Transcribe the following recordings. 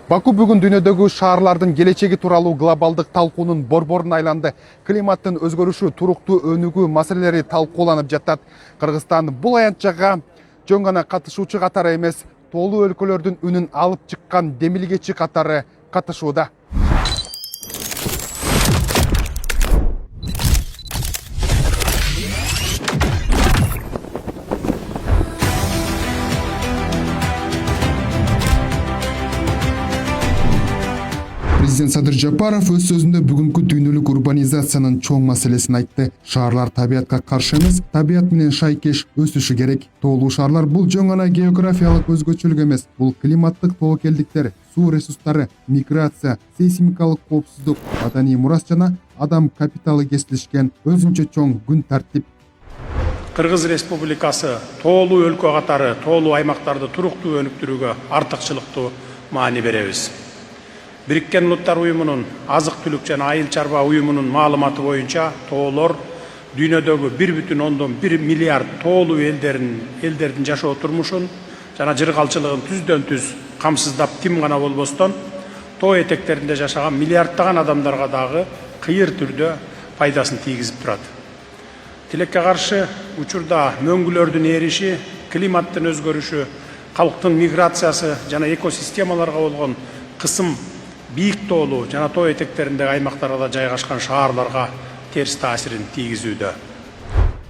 Баку бүгін дүниедегі шаарлардың келечеги тууралуу глобалдык талкуунун борборуна айланды. Климаттын өзгөрүшү, туруктуу өнүгүү маселелери талкууланып жатат. Кыргызстан бул аянтчага жөн гана катышуучу катары эмес, тоолуу өлкөлөрдүн үнүн алып чыккан демилгечи катары катышууда. Президент Садыр Жапаров өз сөзүндө бүгүнкү дүйнөлүк урбанизациянын чоң маселесин айтты. Шаарлар табиятка каршы эмес, табият менен шайкеш өсүшү керек. Тоолуу шаарлар бул жөн гана географиялык өзгөчөлүк эмес, бул климаттык тобокелдиктер, суу ресурстары, миграция, сейсмикалык коопсуздук, маданий мурас жана адам капиталы кесилишкен өзүнчө чоң күн тартип. Кыргыз Республикасы тоолуу өлкө катары тоолуу аймактарды туруктуу өнүктүрүүгө артыкчылыктуу маани беребиз. Бириккен Улуттар Уюмунун азык-түлүк жана айыл чарба уюмунун маалыматы боюнча тоолор дүйнөдөгү 1,1 миллиард тоолуу элдердин жашоо турмушун жана жыргалчылыгын түздөн түз камсыздап тим гана болбостон тоо этектеринде жашаган миллиарддаган адамдарга дагы кыйыр түрдө пайдасын тийгизип турат. Тилекке каршы учурда мөңгүлөрдүн эриши, климаттын өзгөрүшү, калктын миграциясы жана экосистемаларга болгон кысым бийик тоолуу жана тоо этектериндеги аймактарда жайгашкан шаарларга терс таасирин тийгизүүдө.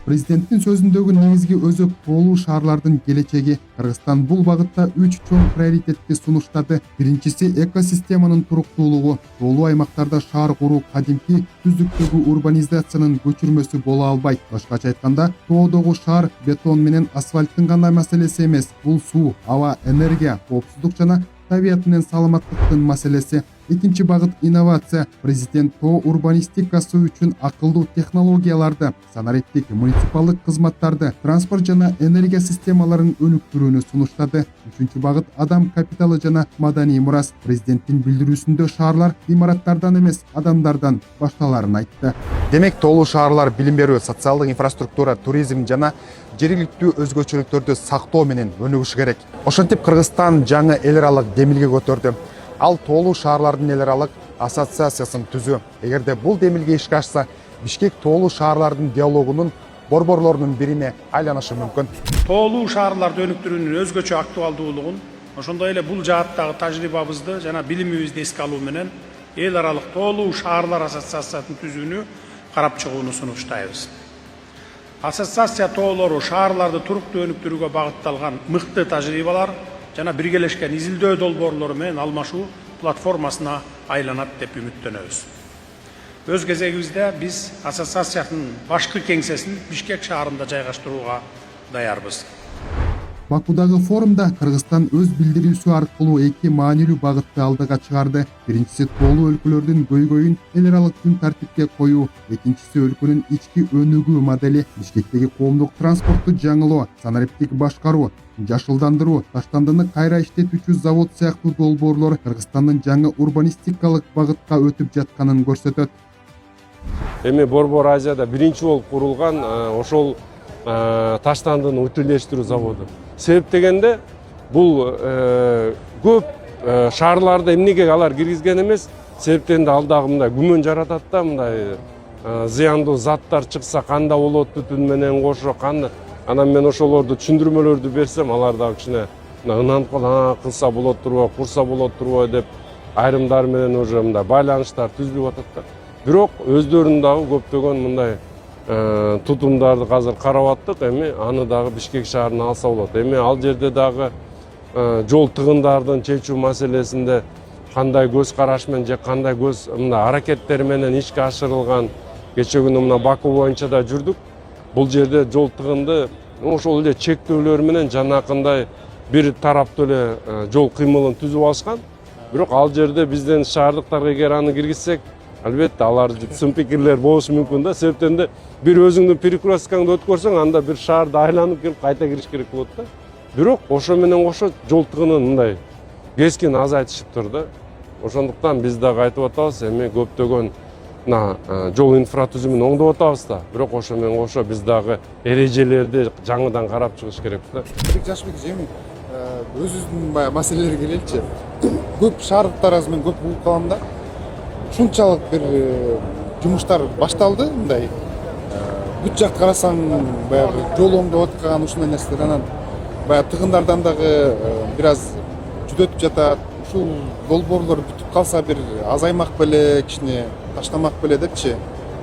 Президенттин сөзүндөгү негизги өзөк тоолуу шаарлардын келечеги. Кыргызстан бул багытта 3 чоң приоритетти сунуштады. Биринчиси экосистеманын туруктуулугу. Тоолуу аймактарда шаар куруу кадимки түздүктөгү урбанизациянын көчүрмөсү боло албайт. Башкача айтканда, тоодогу шаар бетон менен асфальттын гана маселеси эмес, бул суу, аба, энергия, коопсуздук жана табият менен саламаттыктын маселеси. Экинчи багыт инновация. Президент тоо урбанистикасы үчүн акылдуу технологияларды, санариптик муниципалдык кызматтарды, транспорт жана энергия системаларын өнүктүрүүнү сунуштады. Үчүнчү багыт адам капиталы жана маданий мурас. Президенттин билдирүүсүндө шаарлар имараттардан эмес, адамдардан башталарын айтты. Демек, тоолуу шаарлар билим берүү, социалдык инфраструктура, туризм жана жергиликтүү өзгөчөлүктөрдү сактоо менен өнүгүшү керек. Ошентип Кыргызстан жаңы эл аралык демилге көтөрдү. Ал тоолуу шаарлардын эл аралык ассоциациясын түзүү. Эгерде бул демилге ишке ашса, Бишкек тоолуу шаарлардын диалогунун борборлорунун бирине айланышы мүмкүн. Тоолуу шаарларды өнүктүрүүнүн өзгөчө актуалдуулугун, ошондой эле бул жааттагы тажрыйбабызды жана билимибизди эске алуу менен эл аралык тоолуу шаарлар ассоциациясын түзүүнү карап чыгууну сунуштайбыз. Ассоциация тоолору шаарларды туруктуу өнүктүрүүгө багытталган мыкты тажрыйбалар жана биргелешкен изилдөө долбоорлору менен алмашуу платформасына айланат деп үмүттөнөбүз. Өз кезегибизде биз ассоциациянын башкы кеңсесин Бишкек шаарында жайгаштырууга даярбыз. Бакудагы форумда Кыргызстан өз билдирүүсү аркылуу эки маанилүү багытты алдыга чыгарды. Биринчиси тоолуу өлкөлөрдүн көйгөйүн эл аралык күн тартипке коюу, экинчиси өлкөнүн ички өнүгүү модели, Бишкектеги коомдук транспортту жаңылоо, санариптик башкаруу, жашылдандыруу, таштандыны кайра иштетүүчү завод сыяктуу долбоорлор Кыргызстандын жаңы урбанистикалык багытка өтүп жатканын көрсөтөт. Эми Борбор Азияда биринчи болуп курулган ошол таштандыны утилдештирүү заводу. Себеп дегенде бул көп шаарларда эмнеге алар киргизген эмес, себептен ал дагы мындай күмөн жаратат да, мындай зыяндуу заттар чыкса кандай болот түтүн менен кошо, кандай. Анан мен ошолорду түшүндүрмөлөрдү берсем, алар дагы кичине ынанып кылса болот турбу, курса болот турбу деп айрымдар менен уже мындай байланыштар түзүлүп атат да. Бирок өздөрүнүн дагы көптөгөн мындай тутумдарды азыр карап аттык. Эми аны дагы Бишкек шаарына алса болот. Эми ал жерде дагы жол тыгындардын чечүү маселесинде кандай көз караш менен же кандай көз мындай аракеттер менен ишке ашырылган. Кече күнү мына Баку боюнча да жүрдүк. Бул жерде жол тыгынды ошол эле чектөөлөр менен жанакындай бир тараптуу эле жол кыймылын түзүп алышкан. Бирок ал жерде бизден шаардыктарга эгер аны киргизсек, албетте алар сын пикирлер болушу мүмкүн да. Себептен де бир өзүңдүн перекресткаңды өткөрсөң, анда бир шаарды айланып келип кайта кириш керек болот да. Бирок ошо менен кошо жол тыгынын мындай кескин азайтышып тур да. Ошондуктан биз дагы айтып атабыз, эми көптөгөн жол инфратүзүмүн оңдоп атабыз да. Бирок ошо менен кошо биз дагы эрежелерди жаңыдан карап чыгыш керек да. Жашбек Жемин өзүнүн маселелери келеличи. көп шаардыктарыбыз мен көп угуп калам да. Ушунчалык бир жумуштар башталды мындай. Бүт жакты карасаң баягы жол оңдоп аткан ушундай нерселер анан баягы тыгындардан дагы бир аз жүдөтүп жатат. Ушул долбоорлор бүтүп калса бир азаймак беле, кичине таштамак беле депчи.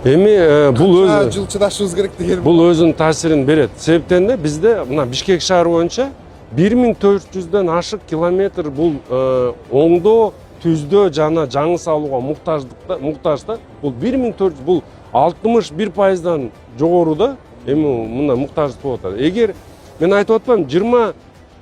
Эми бул Жыл чыдашыбыз керек деген. бул өзүнүн таасирин берет. Себептен да бизде мына Бишкек шаары боюнча 1400дөн ашык километр бул оңдоо, түздөө жана жаңы салууга муктаж да. Бул 1400, бул 61%дан жогору да. Эми мына муктаждык болуп атат. Эгер мен айтып атпаймынбы,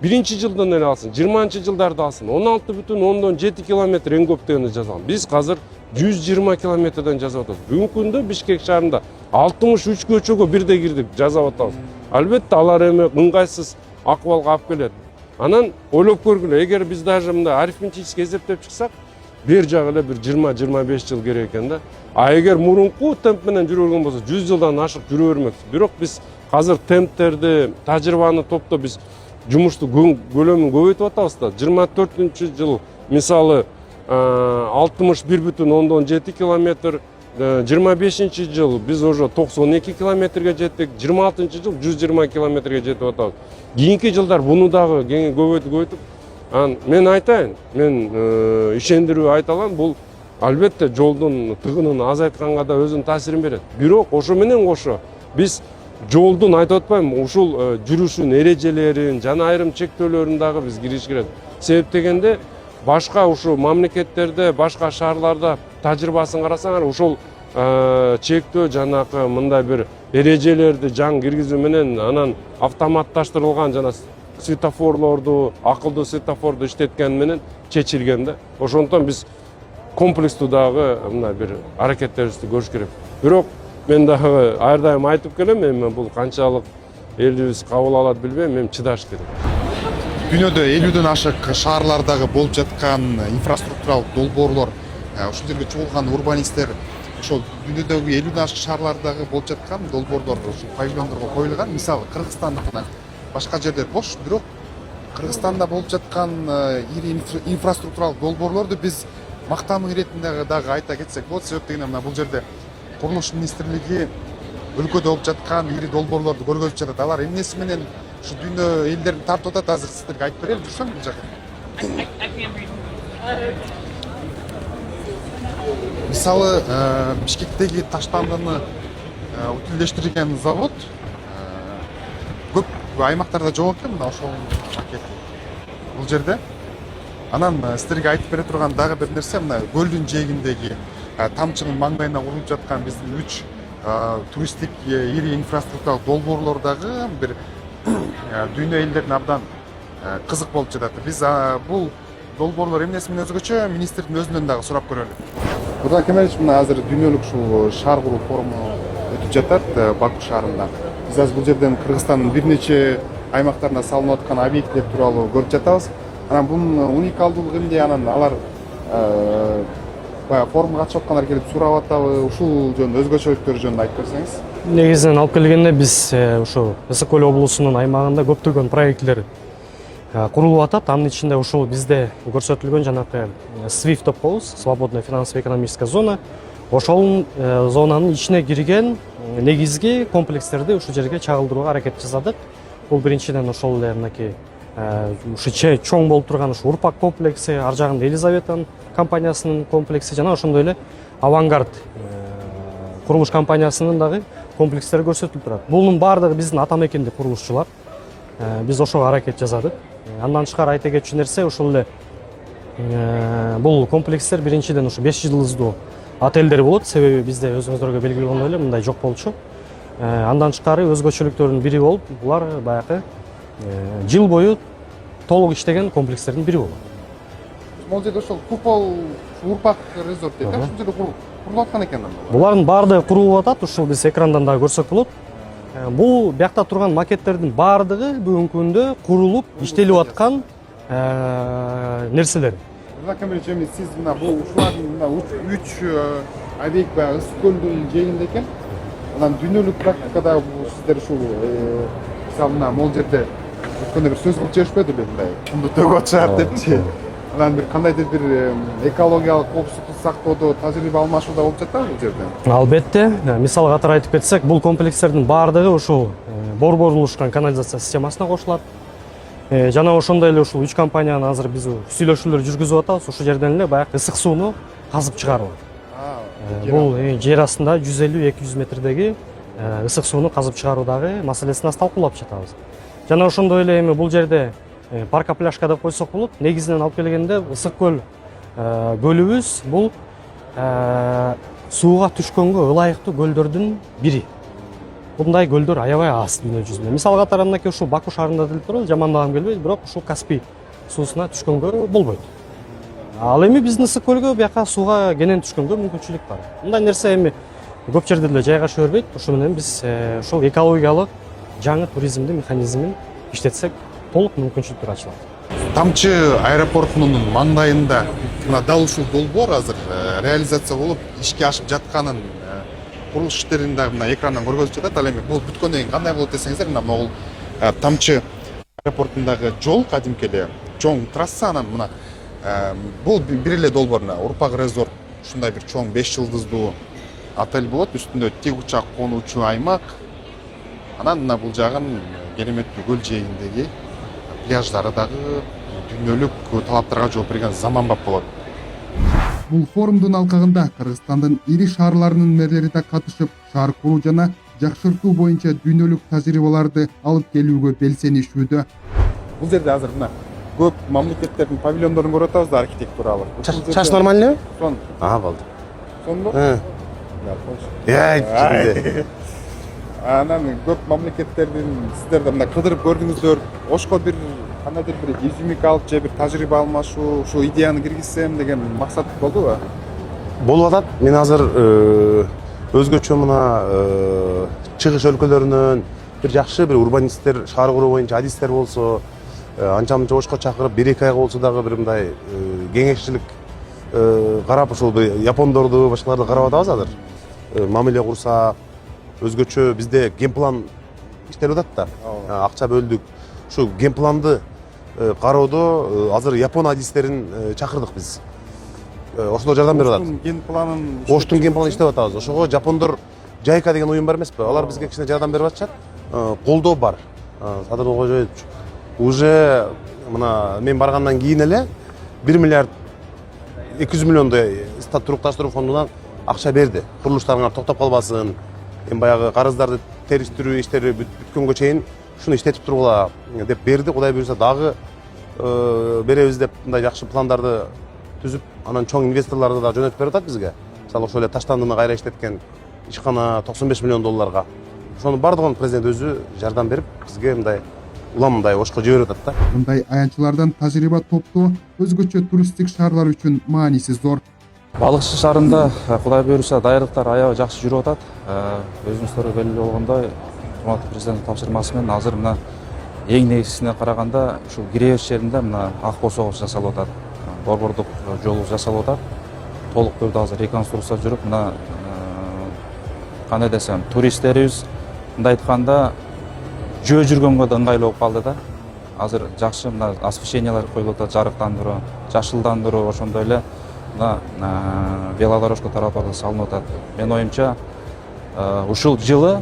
21 жылдан эле алсын, 20 жылдарды алсын, 16,7 километр эң көп дегенди жазган. Биз азыр 120 километрден жасап атабыз. Бүгүнкү күндө Бишкек шаарында 63 көчөгө бирдей кирдик, жасап атабыз. Албетте алар эми ыңгайсыз акыбалга алып келет. Анан ойлоп көргүлө, эгер биз даже мындай арифметически эсептеп чыксак, бер жагы эле бир 20-25 жыл керек экен да. А эгер мурунку темп менен жүрө берген болсо 100 жылдан ашык жүрө бермекпиз. Бирок биз азыр темптерди, тажрыйбаны топтоо биз жумушту көлөмүн көбөйтүп атабыз да. 24-жыл мисалы 61,7 километр, 25-жыл биз уже 92 километрге жеттик, 26-жыл 120 километрге жетип атабыз. Кийинки жылдар буну дагы көбөйтүп, мен айтайын, мен ишендирүү айта алам, бул албетте жолдун тыгынын азайтканга да өзүнүн таасирин берет. Бирок ошо менен кошо биз жолдун айтып атпаймынбы, ушул жүрүшүн эрежелерин жана айрым чектөөлөрүн дагы биз кириш керек. Себеп дегенде башка ушул мамлекеттерде, башка шаарларда тажрыйбасын карасаңар, ушул чектөө жанакы мындай бир эрежелерди жаңы киргизүү менен анан автоматташтырылган жана светофорлорду, акылдуу светофорду иштеткени менен чечилген да. Ошондон биз комплекстүү дагы мындай бир аракеттерибизди көрүш керек. Бирок мен дагы ар дайым айтып келем, эми бул канчалык элибиз кабыл алат билбейм, эми чыдаш керек. Дүйнөдө 50дөн ашык шаарлардагы болуп жаткан инфраструктуралык долбоорлор, ушул жерге чогулган урбанисттер ошол дүйнөдөгү 50дөн ашык шаарлардагы болуп жаткан долбоорлор ушул павильондорго коюлган. Мисалы Кыргызстандыкына башка жерлер бош, бирок Кыргызстанда болуп жаткан ири инфраструктуралык долбоорлорду биз мактануу иретинде дагы айта кетсек болот. Себеп дегенде мына бул жерде Курулуш министрлиги өлкөдө болуп жаткан ири долбоорлорду көргөзүп жатат. Алар эмнеси менен ушу дүйнө элдерин тартып атат, азыр сиздерге айтып берели, жүрсөң бул жака. Мисалы, Бишкектеги таштандыны утилдештирген завод көп аймактарда жок экен, мына ошол пакет. Бул жерде анан сиздерге айтып бере турган дагы бир нерсе, мына көлдүн жээгиндеги тамчынын маңдайына курулуп жаткан биздин 3 туристтик ири инфраструктуралык долбоорлор дагы бир дүйнө элдерине абдан кызык болуп жатат. Биз бул долбоорлор эмнеси менен өзгөчө, министрдин өзүнөн дагы сурап көрөлү. Нурлан Кемелович, мына азыр дүйнөлүк ушул шаар куруу форуму өтүп жатат Баку шаарында. Биз азыр бул жерден Кыргызстандын бир нече аймактарына салынып аткан объекттер тууралуу көрүп жатабыз. Анан бунун уникалдуулугу эмне? Анан алар баягы форумга катышып аткандар келип сурап атабы? Ушул жөнүндө өзгөчөлүктөр жөнүндө айтып берсеңиз. Негизинен алып келгенде биз ушу Ысык көл облусунун аймагында көптөгөн проектлер курулуп атат. Анын ичинде ушул бизде көрсөтүлгөн жанакы SWIFT деп коебуз, свободная финансово-экономическая зона. Ошол зонанын ичине кирген негизги комплекстерди ушул жерге чагылдырууга аракет жасадык. Бул биринчиден ошол эле мынакей ушу чоң болуп турган ушу Урпак комплекси, ар жагында Елизаветан компаниясынын комплекси жана ошондой эле Авангард курулуш компаниясынын дагы комплекстери көрсөтүлүп турат. Бунун баардыгы биздин ата мекендик курулушчулар. Биз ошого аракет жасадык. Андан тышкары айта кетчү нерсе ушул эле бул комплекстер биринчиден ушу 5 жылдыздуу отелдер болот. Себеби бизде өзүңүздөргө белгилүү болгондой эле мындай жок болчу. Андан тышкары өзгөчөлүктөрүнүн бири болуп, булар баягы жыл бою толук иштеген комплекстердин бири болот. Могул жерде ошол купол Урпак резорт дейт, ушул жерде курулуп аткан экен. Булардын баардыгы курулуп атат. Ушул биз экрандан дагы көрсөк болот. Бул биякта турган макеттердин баардыгы бүгүнкү күндө курулуп иштелип аткан нерселер. Сиз мына бул ушулардын мына 3 объект баягы Ысык көлдүн жээгинде экен. Анан дүйнөлүк практикада бул сиздер ушул мисалы мына могул жерде өткөндө бир сөз кылып жиберишпедиби, мындай кумду төгүп атышат депчи. Анан бир кандайдыр бир экологиялык коопсуздукту сактоодо тажрыйба алмашуу да болуп жатабы бул жерде? Албетте, мисал катары айтып кетсек, бул комплекстердин баардыгы ушул борборлушкан канализация системасына кошулат. Жана ошондой эле ушул 3 компаниянын азыр биз сүйлөшүүлөр жүргүзүп атабыз. Ушул жерден эле баягы ысык сууну казып чыгаруу. Бул жер астында 150-200 метрдеги ысык сууну казып чыгаруудагы маселесин талкуулап жатабыз. Жана ошондой эле эми бул жерде парка пляжка деп койсок болот. Негизинен алып келгенде ысык көл көлүбүз бул сууга түшкөнгө ылайыктуу көлдөрдүн бири. Мындай көлдөр аябай аз дүйнө жүзүндө. Мисал катары мынакей ушул Баку шаарында делип турабыз, жамандагым келбейт, бирок ушул Каспий суусуна түшкөнгө болбойт. Ал эми биздин ысык көлгө бияка сууга кенен түшкөнгө мүмкүнчүлүк бар. Мындай нерсе эми көп жерде эле жайгаша бербейт. Ошо менен биз ошол экологиялык жаңы туризмдин механизмин иштетсек толук мүмкүнчүлүктөр ачылат. Тамчы аэропортунун маңдайында мына дал ушул долбоор азыр реализация болуп ишке ашып жатканын курулуш иштерин дагы мына экрандан көргөзүп жатат. Ал эми бул бүткөндөн кийин кандай болот десеңиздер, мына могул Тамчы аэропортундагы жол кадимки эле чоң трасса, анан мына бул бир эле долбоор, Урпак резорт ушундай бир чоң 5 жылдыздуу отель болот, үстүндө тик учак конуучу аймак. Анан мына бул жагын кереметтүү көл жээгиндеги пляждары дагы дүйнөлүк талаптарга жооп берген заманбап болот. Бул форумдун алкагында Кыргызстандын ири шаарларынын мэрлери да катышып, шаар куруу жана жакшыртуу боюнча дүйнөлүк тажрыйбаларды алып келүүгө белсенишүүдө. Бул жерде азыр мына көп мамлекеттердин павильондорун көрүп атабыз да, архитектуралык. Чаш нормальный? Сон. Болду. Сонбу? Анан көп мамлекеттердин сиздер да мына кыдырып көрдүңүздөр. Ошко бир кандайдыр бир изюминка алып же бир тажрыйба алмашуу, ушул идеяны киргизсем деген максат болдубу? Болуп атат. Мен азыр өзгөчө мына чыгыш өлкөлөрүнөн бир жакшы бир урбанисттер шаар куруу боюнча адистер болсо, анча-мынча Ошко чакырып 1-2 айга болсо дагы бир мындай кеңешчилик карап ушул япондорду, башкаларды карап атабыз азыр. Мамиле курсак, өзгөчө бизде генплан иштелип атат да. Акча бөлдүк. Ушу генпланды кароодо азыр япон адистерин чакырдык биз. Ошолор жардам берип атат. Оштун генпланын иштеп атабыз. Ошого жапондор Жайка деген уюм бар эмеспи? Алар бизге кичине жардам берип атышат. Колдоо бар. Садыр Кожоевич уже мына мен баргандан кийин эле 1 миллиард 200 миллиондой турукташтыруу фондунан акча берди. Курулуштарыңар токтоп калбасын. Эми баягы карыздарды териштирүү иштери бүткөнгө чейин шуну иштетип тургула деп берди. Кудай буюрса дагы беребиз деп мындай жакшы пландарды түзүп, анан чоң инвесторлорду да жөнөтүп берип атат бизге. Мисалы ошол эле Таштандыны кайра иштеткен ишкана $95 миллион. Ошонун бардыгын президент өзү жардам берип, бизге мындай улам мындай Ошко жиберип атат да. Мындай аянтчылардан тажрыйба топтоо өзгөчө туристтик шаарлар үчүн мааниси зор. Балыкчы шаарында Кудай буюрса даярдыктар аябай жакшы жүрүп атат. Өзүңүздөр белгилүү болгондой, урматтуу президенттин тапшырмасы менен азыр мына эң негизисине караганда ушул Киребеш жеринде мына ак босогуш жасалып атат. Борбордук жолу жасалып атат. Толук түрдө азыр реконструкция жүрүп, мына кандай десем, туристтерибиз мындай айтканда жөө жүргөнгө да ыңгайлуу болуп калды да. Азыр жакшы мына освещениялар коюлуп атат, жарыктандыруу, жашылдандыруу, ошондой эле мына велодорожка тараптарда салынып атат. Менин оюмча, ушул жылы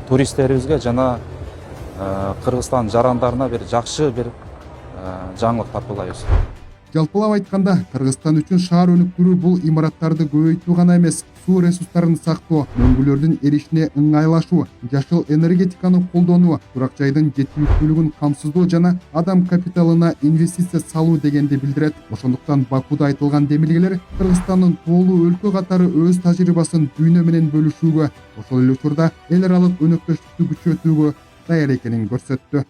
туристтерибизге жана Кыргызстан жарандарына бир жакшы бир жаңылык тартуулайбыз. Жалпылап айтканда, Кыргызстан үчүн шаар өнүктүрүү бул имараттарды көбөйтүү гана эмес, суу ресурстарын сактоо, мөңгүлөрдүн эришине ыңгайлашуу, жашыл энергетиканы колдонуу, турак жайдын жеткиликтүүлүгүн камсыздоо жана адам капиталына инвестиция салуу дегенди билдирет. Ошондуктан Бакуда айтылган демилгелер Кыргызстандын тоолуу өлкө катары өз тажрыйбасын дүйнө менен бөлүшүүгө, ошол эле учурда эл аралык өнөктөштүктү күчөтүүгө даяр экенин көрсөттү.